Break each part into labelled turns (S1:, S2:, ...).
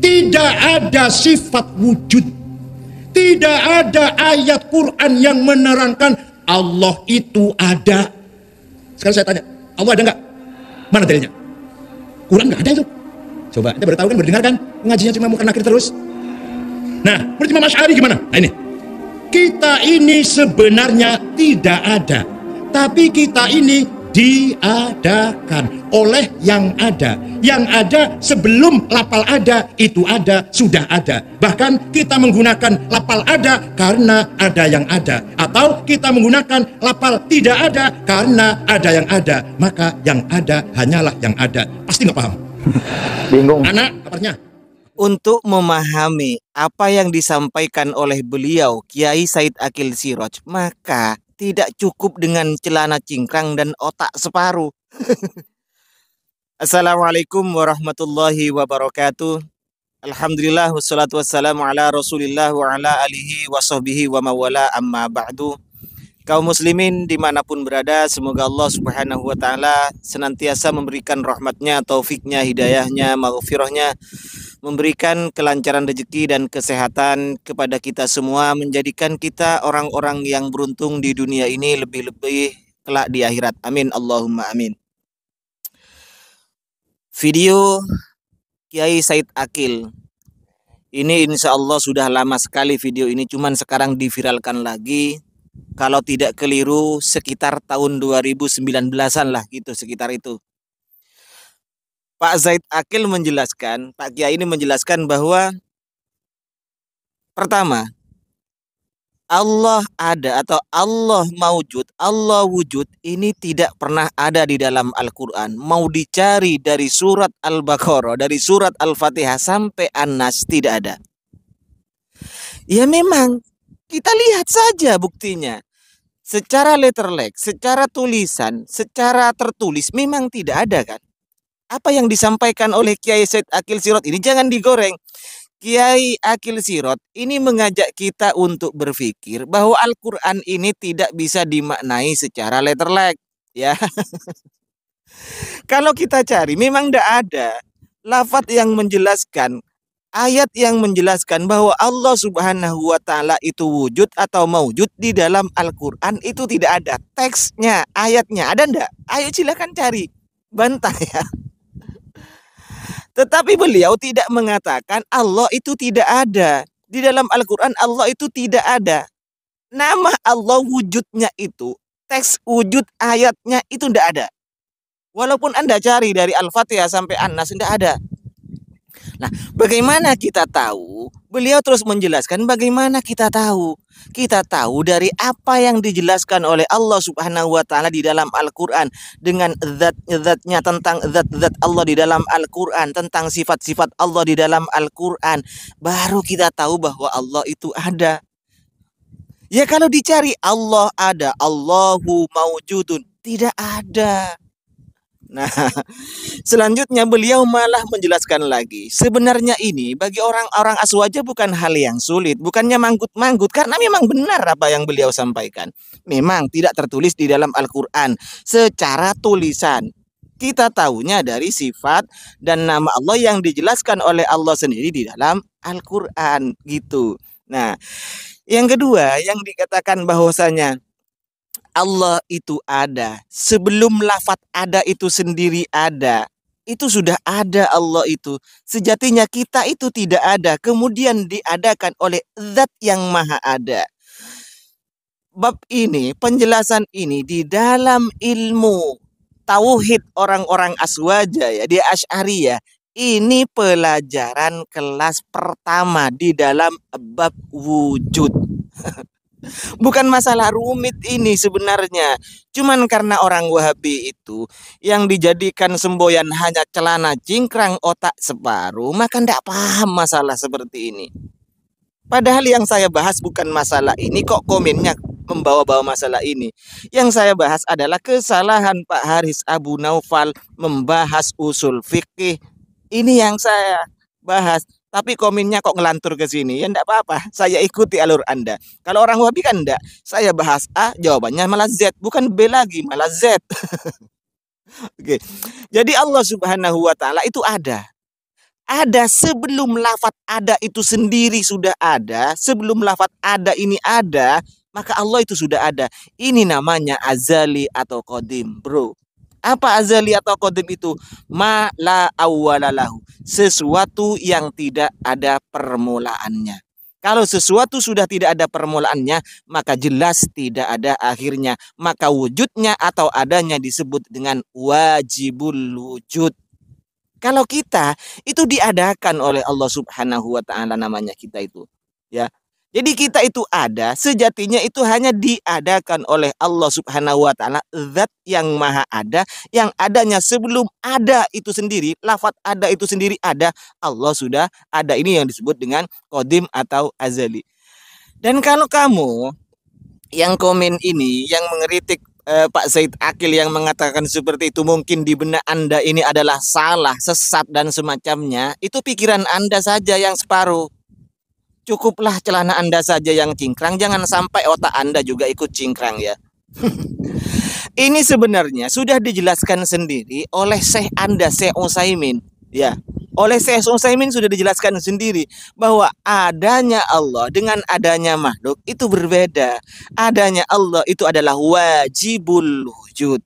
S1: Tidak ada sifat wujud. Tidak ada ayat Quran yang menerangkan Allah itu ada. Sekarang saya tanya, Allah ada nggak? Mana dalilnya? Quran nggak ada itu. Coba, Anda baru tahu kan, berdengar kan? Ngajinya cuma muka nakir terus. Nah, menurut Imam Asy'ari gimana? Nah ini, kita ini sebenarnya tidak ada, tapi kita ini diadakan oleh yang ada. Yang ada sebelum lapal ada, itu ada, sudah ada. Bahkan kita menggunakan lapal ada karena ada yang ada. Atau kita menggunakan lapal tidak ada karena ada yang ada. Maka yang ada hanyalah yang ada. Pasti nggak paham?
S2: Bingung.
S1: Anak, kabarnya?
S3: Untuk memahami apa yang disampaikan oleh beliau Kiai Said Aqil Siraj, maka tidak cukup dengan celana cingkrang dan otak separuh. Assalamualaikum warahmatullahi wabarakatuh. Alhamdulillah wassalatu wassalamu ala Rasulillah wa ala alihi wa sahbihi wa mawala amma ba'du. Kaum muslimin dimanapun berada, semoga Allah subhanahu wa ta'ala senantiasa memberikan rahmatnya, taufiknya, hidayahnya, maghfirahnya, memberikan kelancaran rezeki dan kesehatan kepada kita semua, menjadikan kita orang-orang yang beruntung di dunia ini, lebih-lebih kelak di akhirat. Amin, Allahumma amin. Video Kiai Said Aqil ini insya Allah sudah lama sekali video ini, cuman sekarang diviralkan lagi. Kalau tidak keliru sekitar tahun 2019-an lah gitu, sekitar itu. Pak Said Aqil menjelaskan, Pak Kiai ini menjelaskan bahwa pertama, Allah ada atau Allah maujud, Allah wujud ini tidak pernah ada di dalam Al-Quran. Mau dicari dari surat Al-Baqarah, dari surat Al-Fatihah sampai An-Nas, tidak ada. Ya memang, kita lihat saja buktinya. Secara letterlek, secara tulisan, secara tertulis memang tidak ada kan. Apa yang disampaikan oleh Kiai Said Aqil Siraj ini jangan digoreng. Kiai Aqil Siraj ini mengajak kita untuk berpikir bahwa Al-Quran ini tidak bisa dimaknai secara letterlek. Ya. Kalau kita cari memang tidak ada lafaz yang menjelaskan, ayat yang menjelaskan bahwa Allah subhanahu wa ta'ala itu wujud atau maujud di dalam Al-Quran itu tidak ada. Teksnya, ayatnya ada enggak? Ayo silakan cari. Bantah ya. Tetapi beliau tidak mengatakan Allah itu tidak ada. Di dalam Al-Quran Allah itu tidak ada. Nama Allah wujudnya itu, teks wujud ayatnya itu tidak ada. Walaupun Anda cari dari Al-Fatihah sampai An-Nas tidak ada. Nah, bagaimana kita tahu? Beliau terus menjelaskan bagaimana kita tahu. Kita tahu dari apa yang dijelaskan oleh Allah subhanahu wa ta'ala di dalam Al-Quran. Dengan zat-zatnya, tentang zat-zat Allah di dalam Al-Quran. Tentang sifat-sifat Allah di dalam Al-Quran. Baru kita tahu bahwa Allah itu ada. Ya kalau dicari Allah ada, Allahu maujudun, tidak ada. Nah, selanjutnya beliau malah menjelaskan lagi. Sebenarnya ini bagi orang-orang aswaja bukan hal yang sulit. Bukannya manggut-manggut. Karena memang benar apa yang beliau sampaikan. Memang tidak tertulis di dalam Al-Quran secara tulisan. Kita tahunya dari sifat dan nama Allah yang dijelaskan oleh Allah sendiri di dalam Al-Quran. Gitu. Nah, yang kedua yang dikatakan bahwasanya Allah itu ada. Sebelum lafaz ada itu sendiri ada. Itu sudah ada Allah itu. Sejatinya kita itu tidak ada. Kemudian diadakan oleh zat yang maha ada. Bab ini, penjelasan ini di dalam ilmu tauhid orang-orang aswaja ya, di Asy'ariyah. Ini pelajaran kelas pertama di dalam bab wujud. Bukan masalah rumit ini sebenarnya. Cuman karena orang Wahabi itu yang dijadikan semboyan hanya celana cingkrang otak separuh, maka tidak paham masalah seperti ini. Padahal yang saya bahas bukan masalah ini, kok komennya membawa-bawa masalah ini. Yang saya bahas adalah kesalahan Pak Haris Abu Naufal membahas usul fikih. Ini yang saya bahas. Tapi komennya kok ngelantur ke sini. Ya enggak apa-apa, saya ikuti alur Anda. Kalau orang Wahabi kan enggak. Saya bahas A, jawabannya malah Z. Bukan B lagi, malah Z. Oke. Jadi Allah subhanahu wa ta'ala itu ada. ada sebelum lafaz ada itu sendiri sudah ada, sebelum lafaz ada ini ada, maka Allah itu sudah ada. Ini namanya azali atau qadim, bro. Apa azali atau qadim itu? Ma la awwalalahu, sesuatu yang tidak ada permulaannya. Kalau sesuatu sudah tidak ada permulaannya, maka jelas tidak ada akhirnya. Maka wujudnya atau adanya disebut dengan wajibul wujud. Kalau kita itu diadakan oleh Allah Subhanahu wa taala, namanya kita itu, ya. Jadi kita itu ada, sejatinya itu hanya diadakan oleh Allah Subhanahu wa taala, zat yang maha ada, yang adanya sebelum ada itu sendiri, lafaz ada itu sendiri ada, Allah sudah ada. Ini yang disebut dengan qadim atau azali. Dan kalau kamu yang komen ini, yang mengeritik Pak Said Akil yang mengatakan seperti itu, mungkin di benak Anda ini adalah salah, sesat dan semacamnya, itu pikiran Anda saja yang separuh. Cukuplah celana Anda saja yang cingkrang, jangan sampai otak Anda juga ikut cingkrang ya. Ini sebenarnya sudah dijelaskan sendiri oleh Syekh Anda, Syekh Utsaimin, ya. Oleh Syekh Utsaimin sudah dijelaskan sendiri bahwa adanya Allah dengan adanya makhluk itu berbeda. Adanya Allah itu adalah wajibul wujud.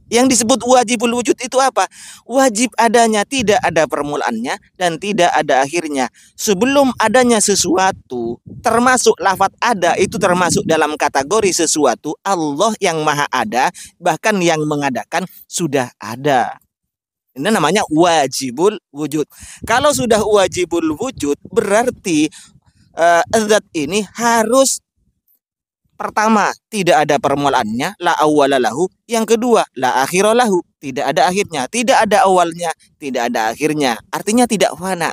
S3: Yang disebut wajibul wujud itu apa? Wajib adanya, tidak ada permulaannya dan tidak ada akhirnya. Sebelum adanya sesuatu, termasuk lafaz ada, itu termasuk dalam kategori sesuatu. Allah yang maha ada, bahkan yang mengadakan sudah ada. Ini namanya wajibul wujud. Kalau sudah wajibul wujud, berarti zat ini harus, pertama, tidak ada permulaannya, la awwalalahu. Yang kedua, la akhiralahu, tidak ada akhirnya. Tidak ada awalnya, tidak ada akhirnya. Artinya tidak fana.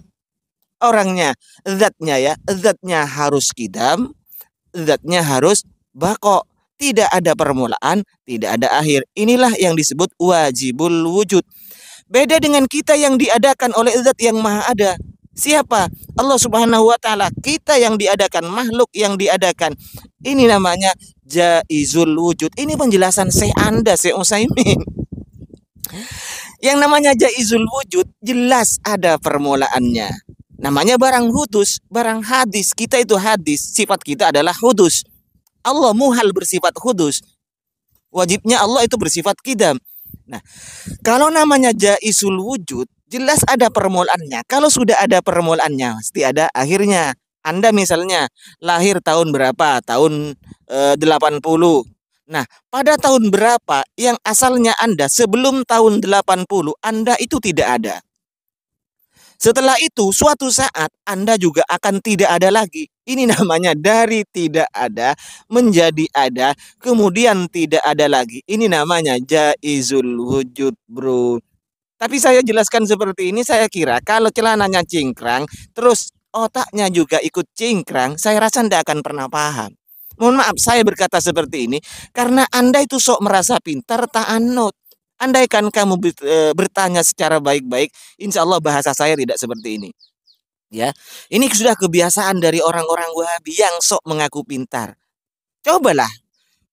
S3: Orangnya, zatnya ya, zatnya harus qidam, zatnya harus baqo. Tidak ada permulaan, tidak ada akhir. Inilah yang disebut wajibul wujud. Beda dengan kita yang diadakan oleh zat yang maha ada. Siapa? Allah Subhanahu wa taala. Kita yang diadakan, makhluk yang diadakan. Ini namanya jaizul wujud. Ini penjelasan Syekh Anda, Syekh Utsaimin. Yang namanya jaizul wujud jelas ada permulaannya. Namanya barang hudus, barang hadis. Kita itu hadis, sifat kita adalah hudus. Allah muhal bersifat hudus. Wajibnya Allah itu bersifat qidam. Nah, kalau namanya jaizul wujud, jelas ada permulaannya. Kalau sudah ada permulaannya, pasti ada akhirnya. Anda misalnya lahir tahun berapa? Tahun 80. Nah, pada tahun berapa yang asalnya Anda sebelum tahun 80, Anda itu tidak ada. Setelah itu, suatu saat Anda juga akan tidak ada lagi. Ini namanya dari tidak ada menjadi ada, kemudian tidak ada lagi. Ini namanya jaizul wujud, bro. Tapi saya jelaskan seperti ini, saya kira kalau celananya cingkrang, terus otaknya juga ikut cingkrang, saya rasa Anda akan pernah paham. Mohon maaf saya berkata seperti ini, karena Anda itu sok merasa pintar, ta'anut. Andaikan kamu bertanya secara baik-baik, insya Allah bahasa saya tidak seperti ini. Ya, ini sudah kebiasaan dari orang-orang Wahabi yang sok mengaku pintar. Cobalah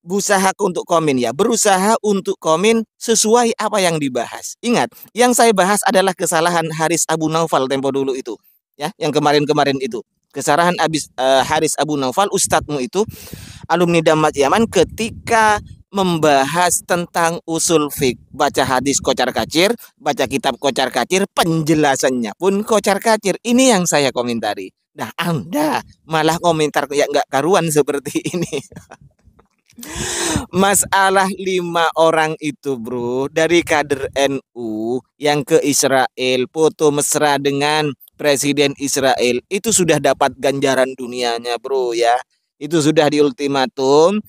S3: berusaha untuk komen ya, berusaha untuk komen sesuai apa yang dibahas. Ingat, yang saya bahas adalah kesalahan Haris Abu Naufal tempo dulu itu, ya, yang kemarin-kemarin itu. Kesalahan Haris Abu Naufal, ustadzmu itu, alumni Damat Yaman, ketika membahas tentang usul fiqh, baca hadis kocar-kacir, baca kitab kocar-kacir, penjelasannya pun kocar-kacir. Ini yang saya komentari. Nah, Anda malah komentar ya nggak karuan seperti ini. Masalah 5 orang itu, bro, dari kader NU yang ke Israel, foto mesra dengan Presiden Israel, itu sudah dapat ganjaran dunianya, bro, ya. Itu sudah diultimatum.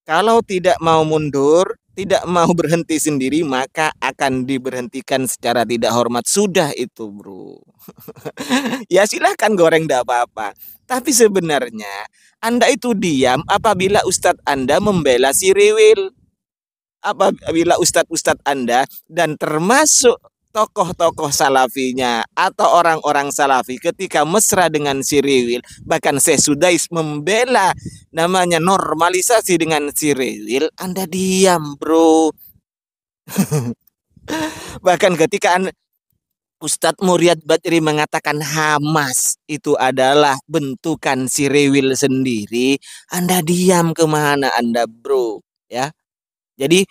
S3: Kalau tidak mau mundur, tidak mau berhenti sendiri, maka akan diberhentikan secara tidak hormat. Sudah itu, bro. Ya silahkan goreng, tidak apa-apa. Tapi sebenarnya Anda itu diam apabila Ustadz Anda membela si Riwil. Apabila Ustadz Anda dan termasuk tokoh-tokoh salafinya atau orang-orang salafi ketika mesra dengan si Riwil, bahkan Syekh Sudais membela namanya normalisasi dengan si Riwil, Anda diam, bro. Bahkan ketika Anda Ustadz Muryad Badri mengatakan Hamas itu adalah bentukan si Rewil sendiri, Anda diam kemana Anda bro? Ya, jadi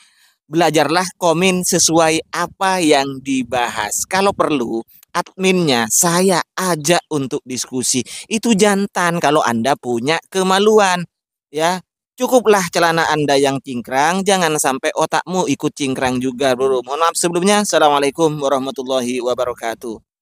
S3: belajarlah komen sesuai apa yang dibahas. Kalau perlu, adminnya saya ajak untuk diskusi. Itu jantan kalau Anda punya kemaluan. Ya, cukuplah celana Anda yang cingkrang, jangan sampai otakmu ikut cingkrang juga, bro. Mohon maaf sebelumnya. Assalamualaikum warahmatullahi wabarakatuh.